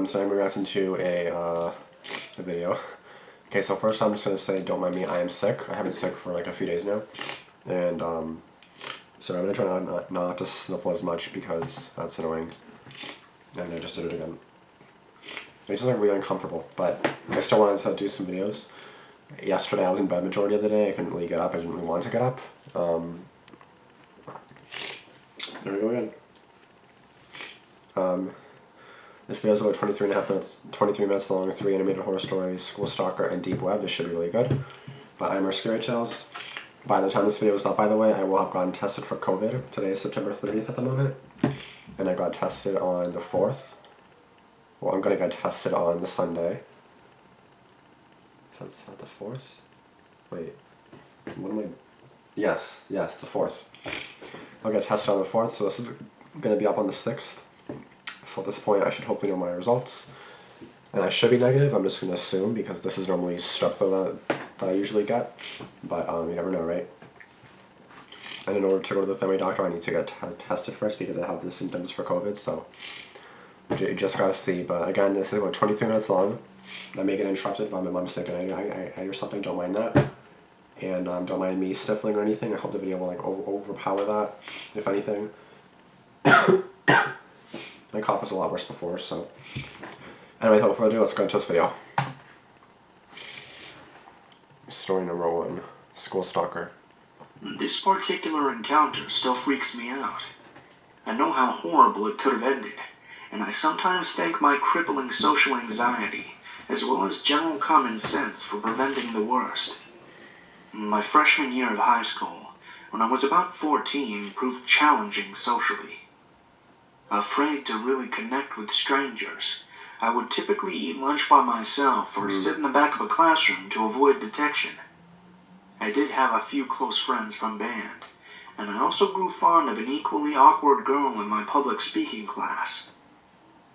So I'm reacting to a video. Okay, so first I'm just going to say, don't mind me, I am sick. I have been sick for like a few days now. And, so I'm going to try not to sniffle as much because that's annoying. And I just did it again. It's just like really uncomfortable, but I still wanted to do some videos. Yesterday I was in bed majority of the day. I couldn't really get up. I didn't really want to get up. There we go again. This video is about 23 minutes long, 3 animated horror stories, School Stalker, and Deep Web. This should be really good. By IMR Scary Tales. By the time this video is up, by the way, I will have gotten tested for COVID. Today is September 30th at the moment. And I got tested on the 4th. Well, I'm going to get tested on the Sunday. Is that the 4th? Wait. What am I... Yes, the 4th. I'll get tested on the 4th, so this is going to be up on the 6th. So at this point, I should hopefully know my results. And I should be negative, I'm just going to assume, because this is normally strep throat that I usually get. But you never know, right? And in order to go to the family doctor, I need to get tested first because I have the symptoms for COVID, so you just gotta see. But again, this is about 23 minutes long. I may get interrupted by my mom's sick and I or something, don't mind that. And don't mind me sniffling or anything. I hope the video will like overpower that, if anything. My cough was a lot worse before, so. Anyway, without further ado, let's go into this video. Story number 1, School Stalker. This particular encounter still freaks me out. I know how horrible it could have ended, and I sometimes thank my crippling social anxiety, as well as general common sense, for preventing the worst. My freshman year of high school, when I was about 14, proved challenging socially. Afraid to really connect with strangers, I would typically eat lunch by myself or sit in the back of a classroom to avoid detection. I did have a few close friends from band, and I also grew fond of an equally awkward girl in my public speaking class.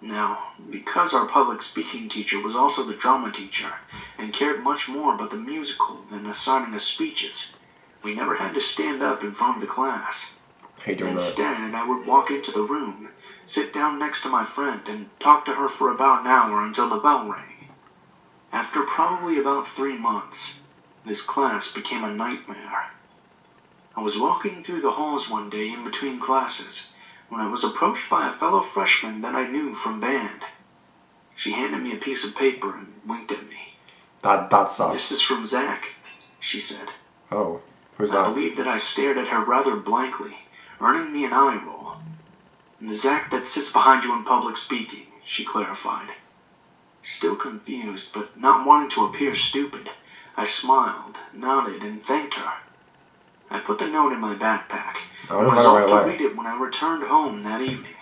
Now, because our public speaking teacher was also the drama teacher and cared much more about the musical than assigning us speeches, we never had to stand up in front of the class. Instead, I would walk into the room, sit down next to my friend, and talk to her for about an hour until the bell rang. After probably about 3 months, this class became a nightmare. I was walking through the halls one day in between classes when I was approached by a fellow freshman that I knew from band. She handed me a piece of paper and winked at me. That sucks. "This is from Zach," she said. Oh, who's that? I believe that I stared at her rather blankly, earning me an eye roll. "The Zach that sits behind you in public speaking," she clarified. Still confused, but not wanting to appear stupid, I smiled, nodded, and thanked her. I put the note in my backpack and resolved to read it when I returned home that evening.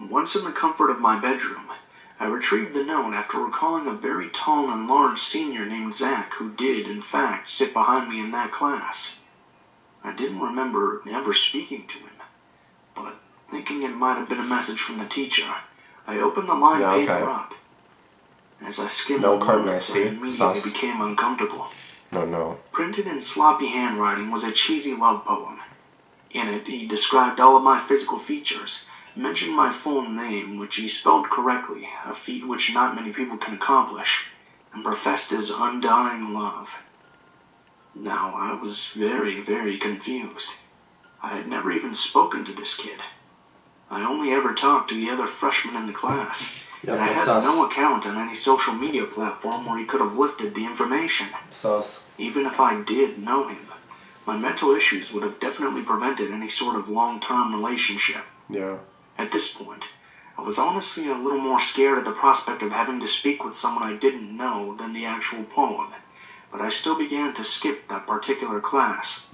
Once in the comfort of my bedroom, I retrieved the note after recalling a very tall and large senior named Zach who did, in fact, sit behind me in that class. I didn't remember ever speaking to him, but thinking it might have been a message from the teacher, I opened the lined paper up. As I skimmed the words, I immediately became uncomfortable. No. Printed in sloppy handwriting was a cheesy love poem. In it, he described all of my physical features, mentioned my full name, which he spelled correctly, a feat which not many people can accomplish, and professed his undying love. Now, I was very, very confused. I had never even spoken to this kid. I only ever talked to the other freshmen in the class. And I had no account on any social media platform where he could have lifted the information. Even if I did know him, my mental issues would have definitely prevented any sort of long-term relationship. Yeah. At this point, I was honestly a little more scared at the prospect of having to speak with someone I didn't know than the actual poem, but I still began to skip that particular class.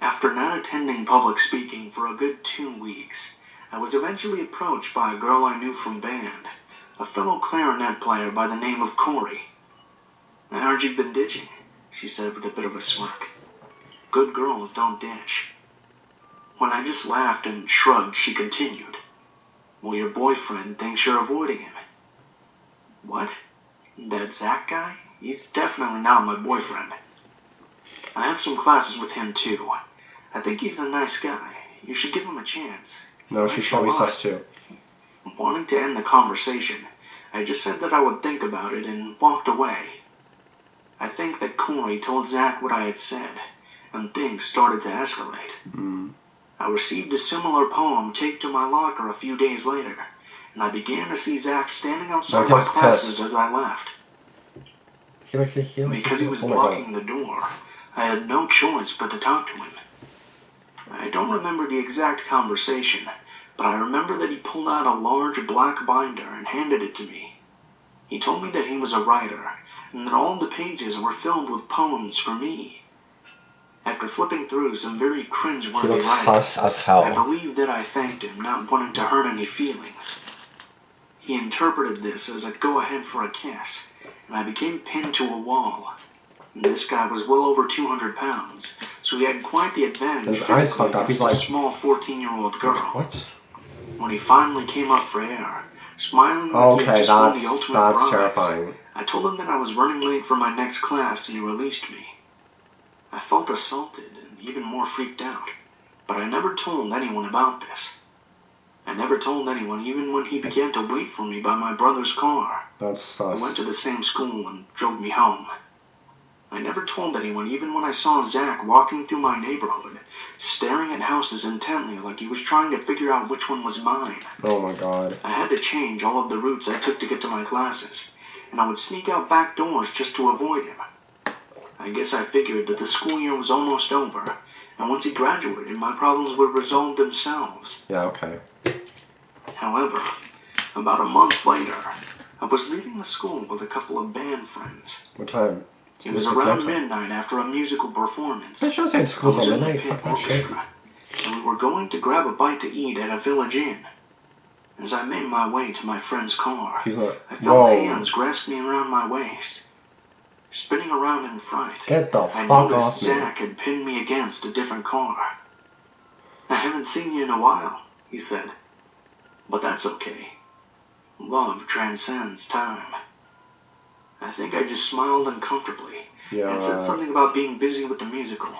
After not attending public speaking for a good 2 weeks, I was eventually approached by a girl I knew from band, a fellow clarinet player by the name of Corey. "I heard you've been ditching," she said with a bit of a smirk. "Good girls don't ditch." When I just laughed and shrugged, she continued, "Well, your boyfriend thinks you're avoiding him." "What? That Zach guy? He's definitely not my boyfriend. I have some classes with him too. I think he's a nice guy. You should give him a chance." No, she's probably sus too. Wanting to end the conversation, I just said that I would think about it and walked away. I think that Corey told Zach what I had said, and things started to escalate. I received a similar poem taped to my locker a few days later, and I began to see Zach standing outside my classes as I left. Because he was blocking the door, I had no choice but to talk to him. I don't remember the exact conversation, but I remember that he pulled out a large black binder and handed it to me. He told me that he was a writer, and that all the pages were filled with poems for me. After flipping through some very cringe-worthy writing, I believe that I thanked him, not wanting to hurt any feelings. He interpreted this as a go-ahead for a kiss, and I became pinned to a wall. This guy was well over 200 pounds, so he had quite the advantage physically against a small 14-year-old girl. What? When he finally came up for air, smiling like he had just won the ultimate prize, terrifying. I told him that I was running late for my next class and he released me. I felt assaulted and even more freaked out, but I never told anyone about this. I never told anyone even when he began to wait for me by my brother's car. That's sus. I went to the same school and drove me home. I never told anyone even when I saw Zach walking through my neighborhood, staring at houses intently like he was trying to figure out which one was mine. Oh my god. I had to change all of the routes I took to get to my classes, and I would sneak out back doors just to avoid him. I guess I figured that the school year was almost over, and once he graduated, my problems would resolve themselves. Yeah, okay. However, about a month later, I was leaving the school with a couple of band friends. What time? It was around midnight after a musical performance. I should say school till midnight. Fuck that shit. And we were going to grab a bite to eat at a village inn. As I made my way to my friend's car, He's like, I felt hands grasp me around my waist. Spinning around in fright, get the I fuck noticed off me. Zach had pinned me against a different car. I haven't seen you in a while, he said. But that's okay. Love transcends time. I think I just smiled uncomfortably and said something about being busy with the musical.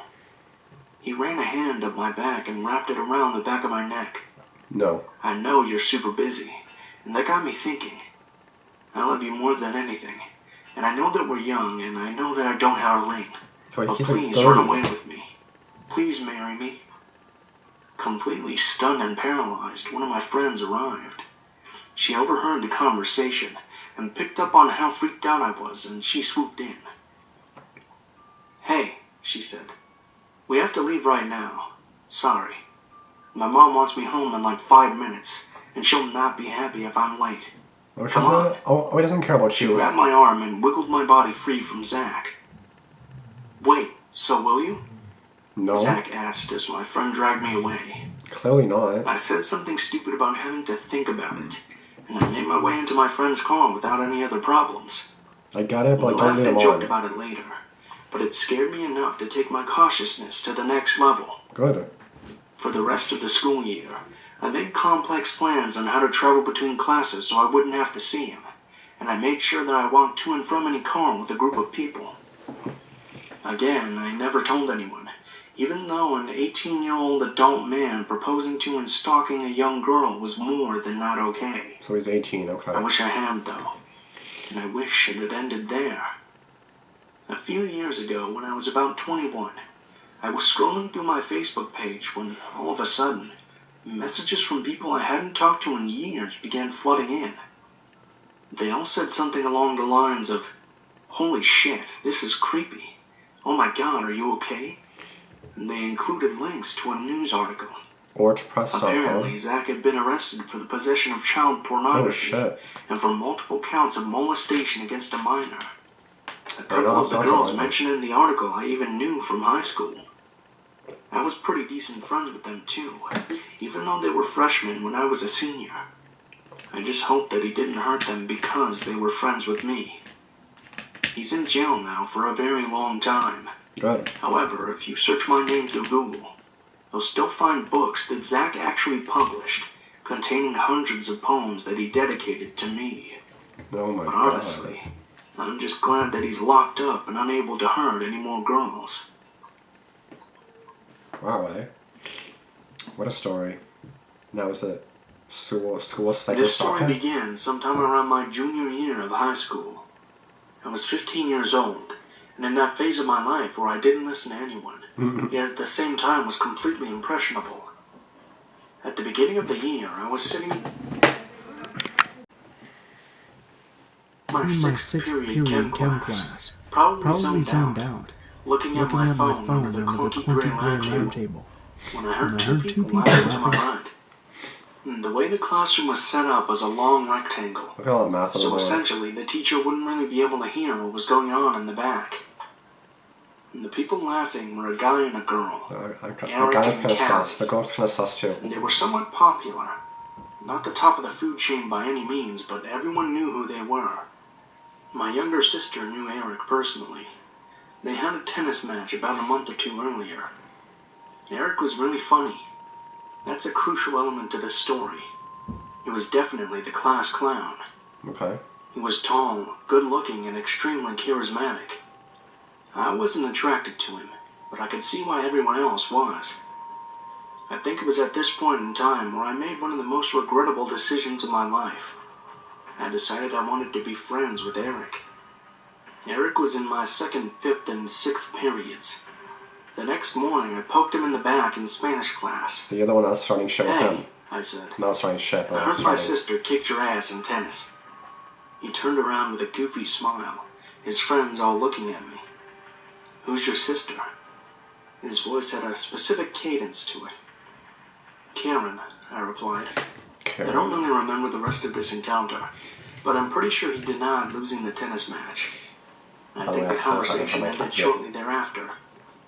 He ran a hand up my back and wrapped it around the back of my neck. No. I know you're super busy, and that got me thinking. I love you more than anything, and I know that we're young, and I know that I don't have a ring. But please run away with me. Please marry me. Completely stunned and paralyzed, one of my friends arrived. She overheard the conversation and picked up on how freaked out I was, and she swooped in. Hey, she said. We have to leave right now. Sorry. My mom wants me home in like 5 minutes, and she'll not be happy if I'm late. Oh, he doesn't care about you. She grabbed my arm and wiggled my body free from Zach. Wait, so will you? No. Zach asked as my friend dragged me away. Clearly not. I said something stupid about having to think about it, and I made my way into my friend's car without any other problems. I got it, but don't lead him I joked on. about it later, but it scared me enough to take my cautiousness to the next level. Good. For the rest of the school year, I made complex plans on how to travel between classes so I wouldn't have to see him, and I made sure that I walked to and from any car with a group of people. Again, I never told anyone, even though an 18-year-old adult man proposing to and stalking a young girl was more than not okay. So he's 18, okay. I wish I had, though, and I wish it had ended there. A few years ago, when I was about 21, I was scrolling through my Facebook page when, all of a sudden, messages from people I hadn't talked to in years began flooding in. They all said something along the lines of, "Holy shit, this is creepy. Oh my god, are you okay?" And they included links to a news article. Apparently, Zach had been arrested for the possession of child pornography and for multiple counts of molestation against a minor. A couple of the girls mentioned in the article I even knew from high school. I was pretty decent friends with them too, even though they were freshmen when I was a senior. I just hoped that he didn't hurt them because they were friends with me. He's in jail now for a very long time. Good. However, if you search my name through Google, you'll still find books that Zach actually published, containing hundreds of poems that he dedicated to me. Oh my god. But honestly, I'm just glad that he's locked up and unable to hurt any more girls. Wow, eh? What a story. Now, is it School psycho This story stalker? began sometime around my junior year of high school. I was 15 years old, and in that phase of my life where I didn't listen to anyone, yet at the same time was completely impressionable. At the beginning of the year, I was sitting in my sixth period chem class, probably zoned out, looking at my phone under the clunky gray lab table, when I heard two people laughing to my right. The way the classroom was set up was a long rectangle, Look at all that math on the so board. essentially the teacher wouldn't really be able to hear what was going on in the back. And the people laughing were a guy and a girl. The guy was kind of sus. The girl was kind of sus too. And they were somewhat popular. Not the top of the food chain by any means, but everyone knew who they were. My younger sister knew Eric personally. They had a tennis match about a month or two earlier. Eric was really funny. That's a crucial element to this story. He was definitely the class clown. Okay. He was tall, good-looking, and extremely charismatic. I wasn't attracted to him, but I could see why everyone else was. I think it was at this point in time where I made one of the most regrettable decisions of my life. I decided I wanted to be friends with Eric. Eric was in my 2nd, 5th, and 6th periods. The next morning, I poked him in the back in Spanish class. So you're the one that was starting shit with him. Hey, I said. Not starting shit, but I I was heard my starting. sister kicked your ass in tennis. He turned around with a goofy smile, his friends all looking at me. Who's your sister? His voice had a specific cadence to it. Karen, I replied. I don't really remember the rest of this encounter, but I'm pretty sure he denied losing the tennis match. I think the conversation ended shortly thereafter,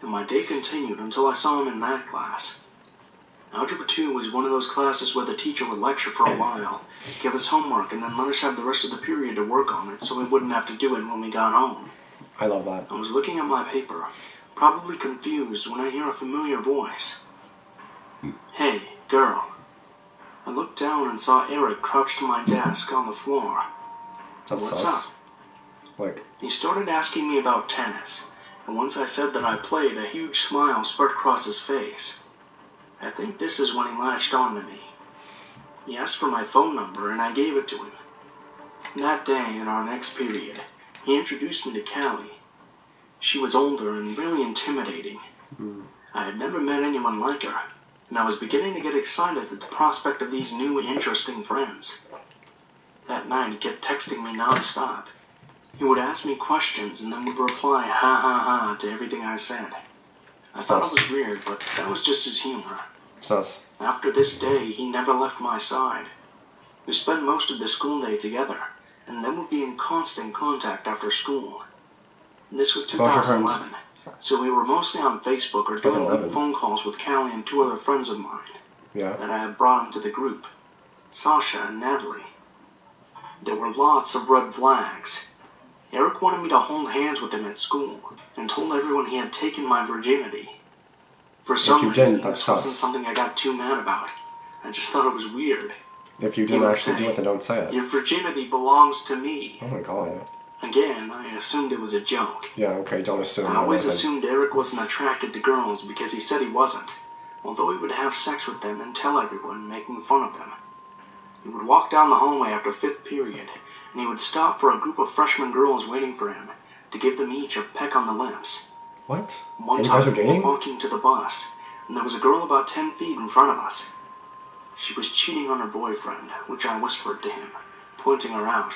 and my day continued until I saw him in math class. Algebra 2 was one of those classes where the teacher would lecture for a while, give us homework, and then let us have the rest of the period to work on it so we wouldn't have to do it when we got home. I love that. I was looking at my paper, probably confused when I hear a familiar voice. Hey, girl. I looked down and saw Eric crouched to my desk on the floor. That's What's sus. up? Like, He started asking me about tennis, and once I said that I played, a huge smile spread across his face. I think this is when he latched on to me. He asked for my phone number, and I gave it to him. That day, in our next period, he introduced me to Callie. She was older and really intimidating. I had never met anyone like her, and I was beginning to get excited at the prospect of these new, interesting friends. That night, he kept texting me non-stop. He would ask me questions and then would reply ha ha ha to everything I said. I thought it was weird, but that was just his humor. sus. After this day, he never left my side. We spent most of the school day together, and then would be in constant contact after school. This was 2011, so we were mostly on Facebook or doing phone calls with Callie and 2 other friends of mine Yeah. that I had brought into the group, Sasha and Natalie. There were lots of red flags. Eric wanted me to hold hands with him at school and told everyone he had taken my virginity. For some reason, this wasn't something I got too mad about. I just thought it was weird. If you didn't actually do it, then don't say it. Your virginity belongs to me. Oh my god. Again, I assumed it was a joke. Yeah, okay, don't assume. I always assumed Eric wasn't attracted to girls because he said he wasn't, although he would have sex with them and tell everyone, making fun of them. He would walk down the hallway after 5th period, and he would stop for a group of freshman girls waiting for him to give them each a peck on the lips. What? One And you guys are time, we dating? were walking to the bus, and there was a girl about 10 feet in front of us. She was cheating on her boyfriend, which I whispered to him, pointing her out.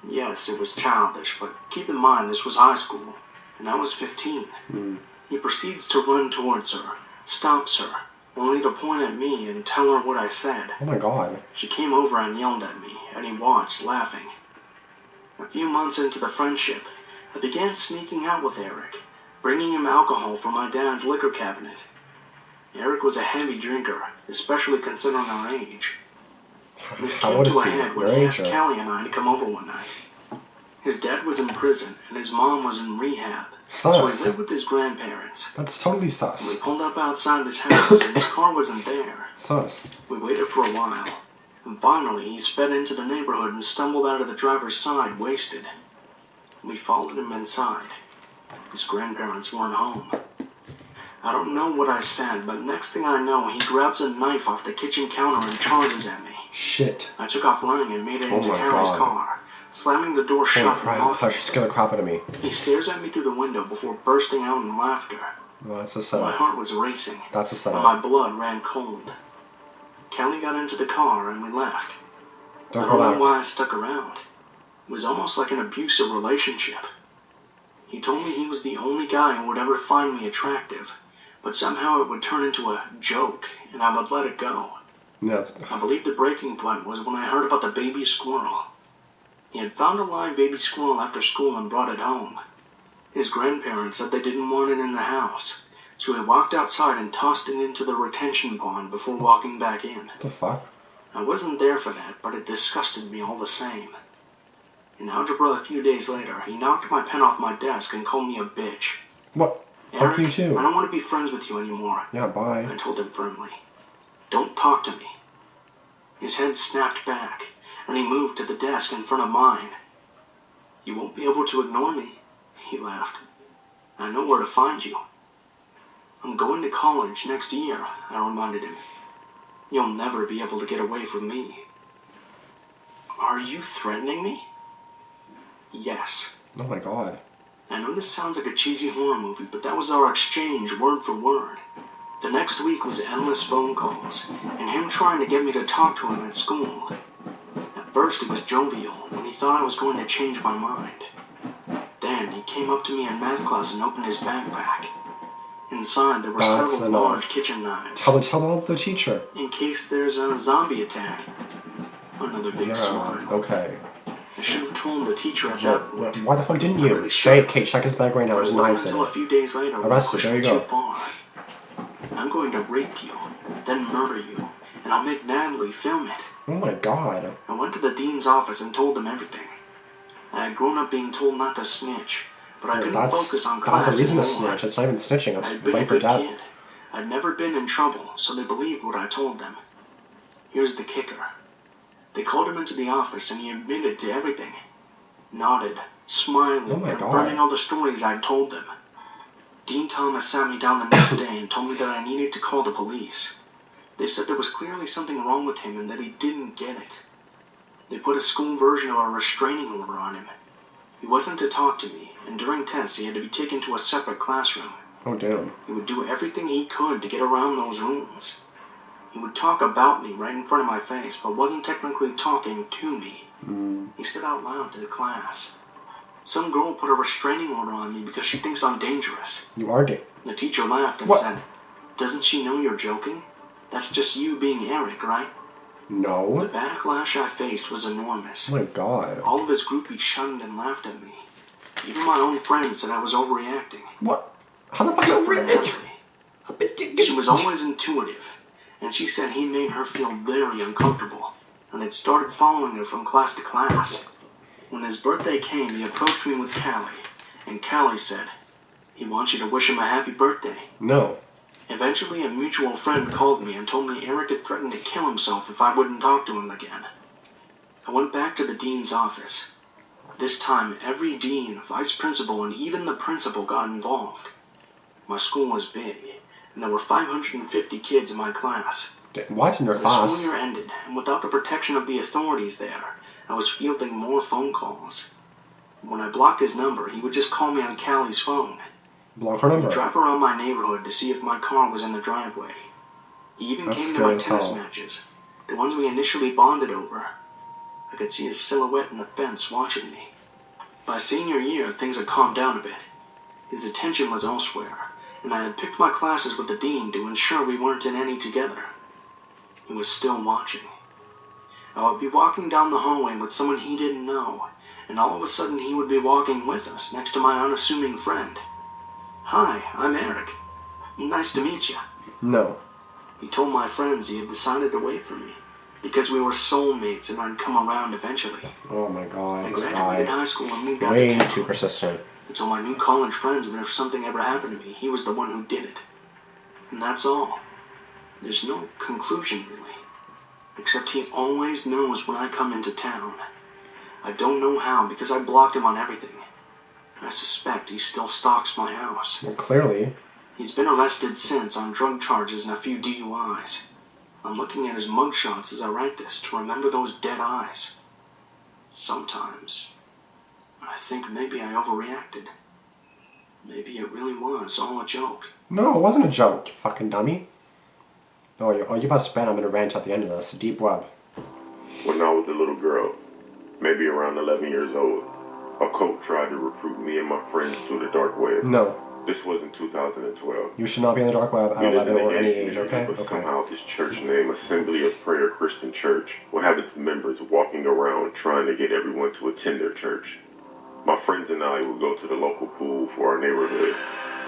Yes, it was childish, but keep in mind this was high school, and I was 15. He proceeds to run towards her, stops her, only to point at me and tell her what I said. Oh my god. She came over and yelled at me, and he watched, laughing. A few months into the friendship, I began sneaking out with Eric, bringing him alcohol from my dad's liquor cabinet. Eric was a heavy drinker, especially considering our age. This came to a head when he asked Callie and I to come over one night. His dad was in prison, and his mom was in rehab, so he lived with his grandparents. That's totally sus. We pulled up outside his house, and his car wasn't there. Sus. We waited for a while, and finally he sped into the neighborhood and stumbled out of the driver's side, wasted. We followed him inside. His grandparents weren't home. I don't know what I said, but next thing I know, he grabs a knife off the kitchen counter and charges at me. Shit. I took off running and made it into my Callie's God. car, slamming the door Holy shut. crap, Hush, you scared the crap out of me. He stares at me through the window before bursting out in laughter. Well, that's a My setup. heart was racing, That's a and setup. my blood ran cold. Callie got into the car and we left. Don't I go don't know back. why I stuck around. It was almost like an abusive relationship. He told me he was the only guy who would ever find me attractive, but somehow it would turn into a joke, and I would let it go. Yeah, I believe the breaking point was when I heard about the baby squirrel. He had found a live baby squirrel after school and brought it home. His grandparents said they didn't want it in the house, so he walked outside and tossed it into the retention pond before walking back in. what the fuck? I wasn't there for that, but it disgusted me all the same. In algebra a few days later, he knocked my pen off my desk and called me a bitch. What? Eric, Fuck you too. I don't want to be friends with you anymore, Yeah, bye. I told him firmly. Don't talk to me. His head snapped back, and he moved to the desk in front of mine. You won't be able to ignore me, he laughed. I know where to find you. I'm going to college next year, I reminded him. You'll never be able to get away from me. Are you threatening me? Yes. Oh my God. I know this sounds like a cheesy horror movie, but that was our exchange word for word. The next week was endless phone calls, and him trying to get me to talk to him at school. At first it was jovial, when he thought I was going to change my mind. Then he came up to me in math class and opened his backpack. Inside there were That's several enough. large kitchen knives, Tell the teacher. in case there's a zombie attack. Another big smile. Okay. I should have told the teacher at that point. Why the fuck didn't I you? really Say, should. okay, check his bag right now. But There's it wasn't knives in until a it. few days later when Arrested, pushed there you me go. too far. I'm going to rape you, then murder you, and I'll make Natalie film it. Oh my God. I went to the dean's office and told them everything. I had grown up being told not to snitch, but I couldn't focus on class That's a reason to anymore. snitch. It's not even snitching. It's I'd been a life or good death. kid. I'd never been in trouble, so they believed what I told them. Here's the kicker. They called him into the office and he admitted to everything. Nodded, smiling, Oh my confirming God. all the stories I'd told them. Dean Thomas sat me down the next day and told me that I needed to call the police. They said there was clearly something wrong with him and that he didn't get it. They put a school version of a restraining order on him. He wasn't to talk to me, and during tests he had to be taken to a separate classroom. Oh damn. He would do everything he could to get around those rules. He would talk about me right in front of my face, but wasn't technically talking to me. He said out loud to the class, "Some girl put a restraining order on me because she thinks I'm dangerous." You are dead. The teacher laughed and What? said, "Doesn't she know you're joking? That's just you being Eric, right?" The No. backlash I faced was enormous. Oh my God. All of his groupies shunned and laughed at me. Even my own friends said I was overreacting. What? How the fuck Except you for reacting? Natalie. She was always intuitive, and she said he made her feel very uncomfortable, and had started following her from class to class. When his birthday came, he approached me with Callie, and Callie said, "He wants you to wish him a happy birthday." No. Eventually, a mutual friend called me and told me Eric had threatened to kill himself if I wouldn't talk to him again. I went back to the dean's office. This time, every dean, vice principal, and even the principal got involved. My school was big, and there were 550 kids in my class. What in your The class? school year ended, and without the protection of the authorities there, I was fielding more phone calls. When I blocked his number, he would just call me on Callie's phone. Block her He'd number. drive around my neighborhood to see if my car was in the driveway. He even That's came to scary my as tennis hell. matches, the ones we initially bonded over. I could see his silhouette in the fence watching me. By senior year, things had calmed down a bit. His attention was elsewhere, and I had picked my classes with the dean to ensure we weren't in any together. He was still watching. I would be walking down the hallway with someone he didn't know, and all of a sudden he would be walking with us next to my unassuming friend. "Hi, I'm Eric. Nice to meet you." No. He told my friends he had decided to wait for me, because we were soulmates and I'd come around eventually. Oh my I God. This graduated guy. high school and moved out Way of town. too persistent. I told my new college friends that if something ever happened to me, he was the one who did it. And that's all. There's no conclusion, really. Except he always knows when I come into town. I don't know how, because I blocked him on everything. I suspect he still stalks my house. Well, clearly. He's been arrested since on drug charges and a few DUIs. I'm looking at his mugshots as I write this to remember those dead eyes. Sometimes, I think maybe I overreacted. Maybe it really was all a joke. No, it wasn't a joke, you fucking dummy. Oh, you must bet I'm gonna rant at the end of this. Deep web. When I was a little girl, maybe around 11 years old, a cult tried to recruit me and my friends to the dark web. No. This was in 2012. You should not be on the dark web at 11 or any age, okay? But Okay. somehow this church named Assembly of Prayer Christian Church will have its members walking around trying to get everyone to attend their church. My friends and I would go to the local pool for our neighborhood,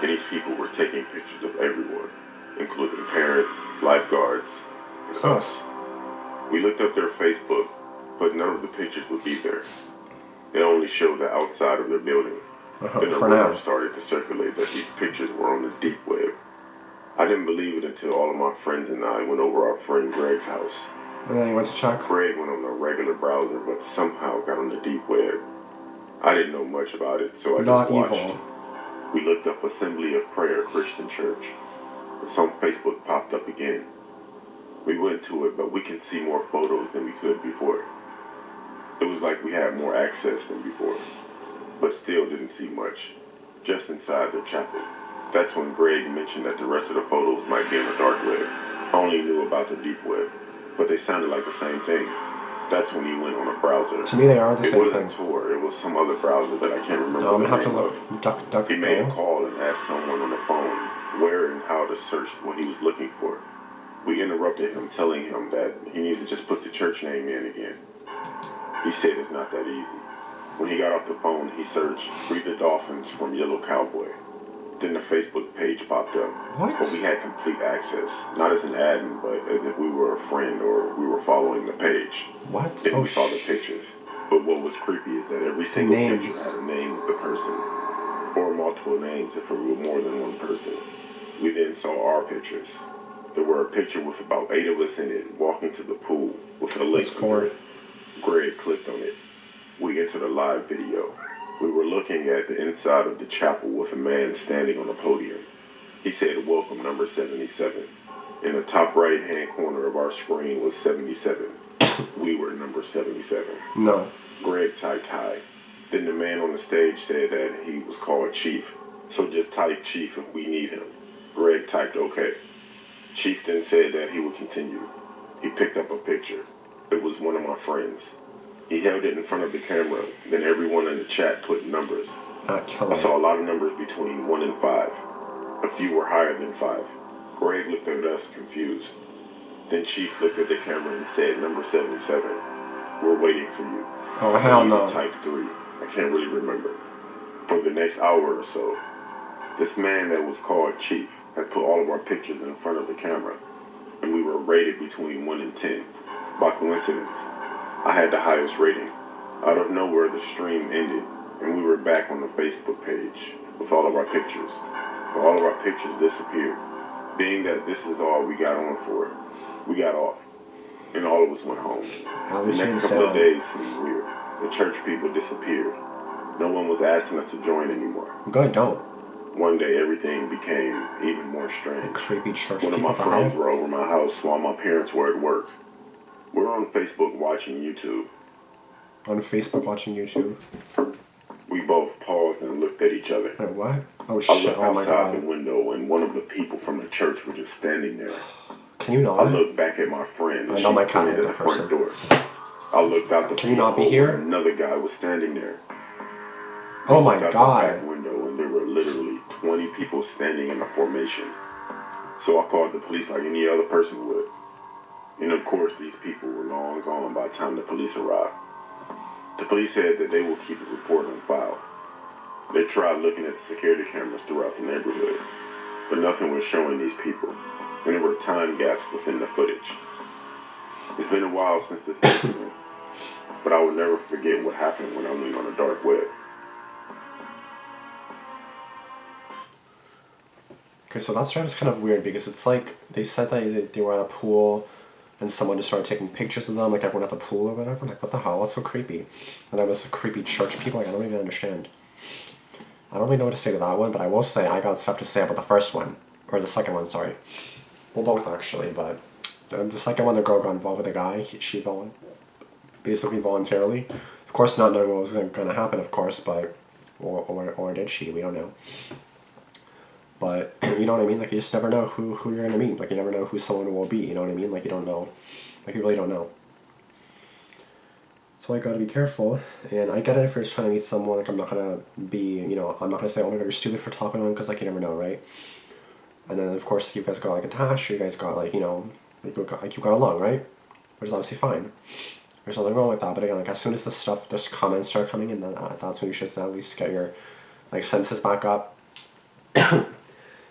and these people were taking pictures of everyone, including parents, lifeguards, and us. We looked up their Facebook, but none of the pictures would be there. It only showed the outside of their building. Then a rumor started to circulate that these pictures were on the deep web. I didn't believe it until all of my friends and I went over our friend Greg's house. And then you went to check? Greg went on a regular browser, but somehow got on the deep web. I didn't know much about it, so I just watched. Evil. We looked up Assembly of Prayer Christian Church, and some Facebook popped up again. We went to it, but we can see more photos than we could before. It was like we had more access than before, but still didn't see much, just inside their chapel. That's when Greg mentioned that the rest of the photos might be on the dark web. I only knew about the deep web, but they sounded like the same thing. That's when he went on a browser. To me, they are the same thing. It wasn't Tor, it was some other browser that I can't remember No, I'm the gonna have to name look. of. He made a call and asked someone on the phone where and how to search what he was looking for. We interrupted him, telling him that he needs to just put the church name in again. He said it's not that easy. When he got off the phone, he searched "Free the Dolphins" from Yellow Cowboy. Then the Facebook page popped up. What? But we had complete access, not as an admin, but as if we were a friend or we were following the page. What? Then we saw the pictures. But what was creepy is that every single picture had a name of the person, or multiple names if it were more than one person. We then saw our pictures. There were a picture with about 8 of us in it, walking to the pool with a link under it. Greg clicked on it. We entered a live video. We were looking at the inside of the chapel with a man standing on a podium. He said, "Welcome, number 77." In the top right-hand corner of our screen was 77. We were number 77. No. Greg typed hi. Then the man on the stage said that he was called Chief. So just type Chief if we need him. Greg typed okay. Chief then said that he would continue. He picked up a picture. It was one of my friends. He held it in front of the camera. Then everyone in the chat put numbers. I saw a lot of numbers between 1 and 5. A few were higher than 5. Greg looked at us confused. Then Chief looked at the camera and said, "Number 77, we're waiting for you." Oh, hell no. Type 3. I can't really remember. For the next hour or so, this man that was called Chief had put all of our pictures in front of the camera, and we were rated between 1 and 10. By coincidence, I had the highest rating. Out of nowhere, the stream ended, and we were back on the Facebook page with all of our pictures. But all of our pictures disappeared. Being that this is all we got on for, we got off, and all of us went home. The next couple of days seemed weird. The church people disappeared. No one was asking us to join anymore. Good, don't. One day, everything became even more strange. Creepy church One of people. my friends were over my house while my parents were at work. We were on Facebook watching YouTube. On Facebook watching YouTube? We both paused and looked at each other. Wait, what? Oh I shit, looked oh my outside god. the window and one of the people from the church were just standing there. Can you not? I looked back at my friend and I she know my cat pointed hit at the the front door. I looked out the Can you not be peephole here? and another guy was standing there. Oh I my looked out god. the back window and there were literally 20 people standing in a formation. So I called the police like any other person would. And of course, these people were long gone by the time the police arrived. The police said that they will keep a report on file. They tried looking at the security cameras throughout the neighborhood, but nothing was showing these people, and there were time gaps within the footage. It's been a while since this incident, but I will never forget what happened when I went on the dark web. Okay, so that story was kind of weird because it's like they said that they were at a pool and someone just started taking pictures of them, like everyone at the pool or whatever. Like, what the hell? That's so creepy. And there was creepy church people. Like, I don't even understand. I don't really know what to say to that one, but I will say I got stuff to say about the first one. Or the second one, sorry. Well, both actually, but the second one, the girl got involved with a guy. She basically voluntarily. Of course, not knowing what was going to happen, of course, but or did she? We don't know. But you know what I mean? Like, you just never know who you're gonna meet. Like, you never know who someone will be. You know what I mean? Like, you don't know. Like, you really don't know. So I gotta be careful. And I get it if you're just trying to meet someone. Like, I'm not gonna be, I'm not gonna say, oh my god, you're stupid for talking to him, because, like, you never know, right? And then, of course, you guys got, like, attached. You guys got, like, you got along, right? Which is obviously fine. There's nothing wrong with that. But again, like, as soon as this comments start coming in, then that's when you should at least get your, like, senses back up.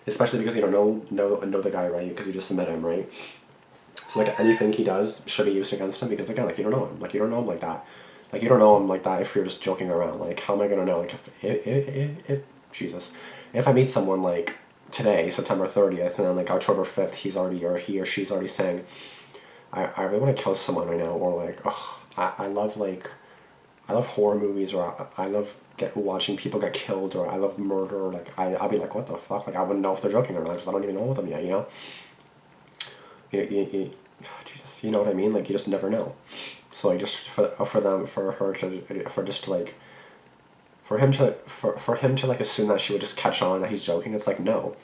Especially because you don't know the guy, right? Because you just met him, right? So, like, anything he does should be used against him, because, again, like, you don't know him. Like, you don't know him like that. Like, you don't know him like that if you're just joking around. Like, how am I gonna know? Like, if Jesus, if I meet someone, like, today, September 30th, and then, like, October 5th, he or she's already saying, I really want to kill someone right now, or, like, oh, I love horror movies, or I love watching people get killed, or I love murder, or, like, I'll be like, what the fuck? Like, I wouldn't know if they're joking or not, because I don't even know them yet, you know? Jesus, you know what I mean? Like, you just never know. So, like, just for him to like assume that she would just catch on that he's joking, it's like, no.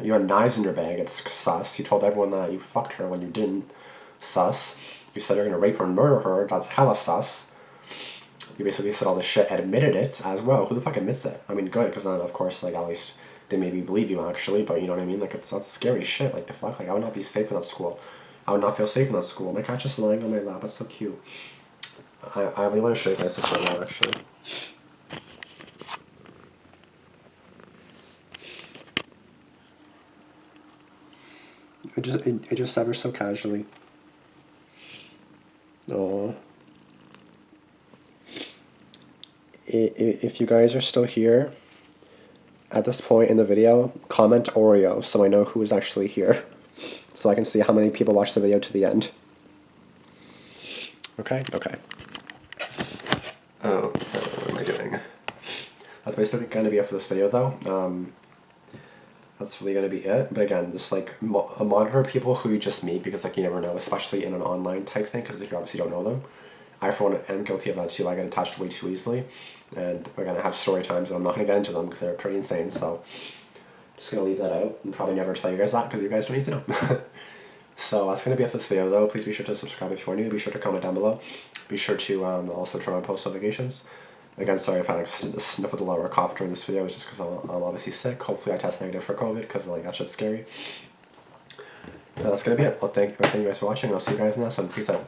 You had knives in your bag, it's sus. You told everyone that you fucked her when you didn't. Sus. You said you're gonna rape her and murder her, that's hella sus. You basically said all this shit, admitted it as well. Who the fuck admits it? I mean, good, because then, of course, like, at least they maybe believe you, actually, but you know what I mean? Like, that's scary shit, like, the fuck? Like, I would not be safe in that school. I would not feel safe in that school. My cat's just lying on my lap, it's so cute. I really want to show you guys this right now, actually. It just ever so casually. Aww. If you guys are still here at this point in the video, comment Oreo so I know who is actually here. So I can see how many people watch the video to the end. Okay? Okay. Oh, what am I doing? That's basically going to be it for this video, though. That's really going to be it. But again, just, like, monitor people who you just meet, because, like, you never know, especially in an online type thing, because, like, you obviously don't know them. I, for one, am guilty of that, too. I get attached way too easily. And we're going to have story times, and I'm not going to get into them, because they're pretty insane, so just going to leave that out, and probably never tell you guys that, because you guys don't need to know. So that's going to be it for this video, though. Please be sure to subscribe if you are new. Be sure to comment down below. Be sure to also turn on post notifications. Again, sorry if I like sniffled a lot or cough during this video. It's just because I'm obviously sick. Hopefully I test negative for COVID, because, like, that shit's scary. And that's going to be it. Well, thank you guys for watching. I'll see you guys in the next one. Peace out.